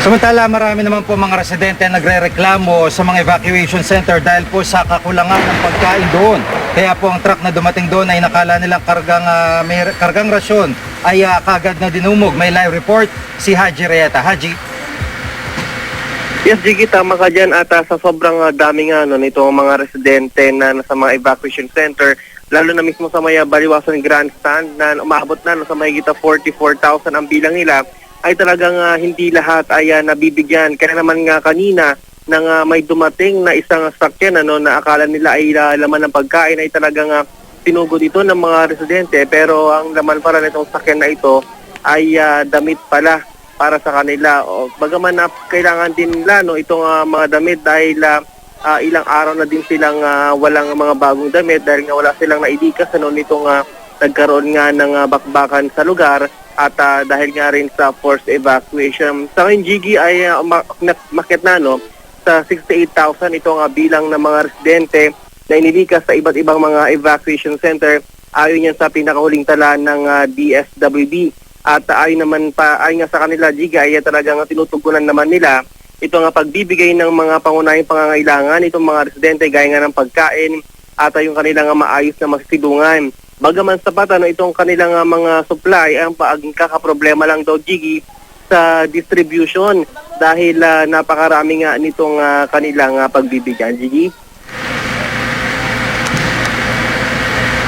Samantala, marami naman po mga residente na nagre-reklamo sa mga evacuation center dahil po sa kakulangan ng pagkain doon. Kaya po ang truck na dumating doon ay nakala nilang may kargang rasyon ay kagad na dinumog. May live report si Haji Rieta. Haji. Yes, Jiggy, tama ka dyan at sa sobrang daming nitong mga residente na nasa mga evacuation center, lalo na mismo sa may Baliwasan Grandstand na umaabot na sa may 44,000 ang bilang nila, ay talagang hindi lahat ay nabibigyan. Kaya naman nga kanina nang may dumating na isang sakyan na akala nila ay laman ng pagkain ay talagang tinugod ito ng mga residente, pero ang laman para nitong sakyan na ito ay damit pala para sa kanila. Bagaman kailangan din nila itong mga damit dahil ilang araw na din silang walang mga bagong damit dahil nga wala silang naidikas nitong nagkaroon nga ng bakbakan sa lugar at dahil nga rin sa forced evacuation. Sa ngayon, Jiggy, ay makit na sa 68,000 itong bilang ng mga residente na inilikas sa iba't ibang mga evacuation center ayon yan sa pinakahuling tala ng DSWD. At ayon nga sa kanila, Jiggy, ay talagang tinutugunan naman nila ito nga pagbibigay ng mga pangunahing pangangailangan itong mga residente gaya nga ng pagkain at yung kanilang maayos na masisilungan. Bagaman sapat itong kanilang mga supply, ang kakaproblema lang daw, Jiggy, sa distribution dahil napakarami nga nitong kanilang pagbibigyan, Jiggy.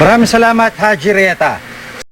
Maraming salamat, Haji Rieta.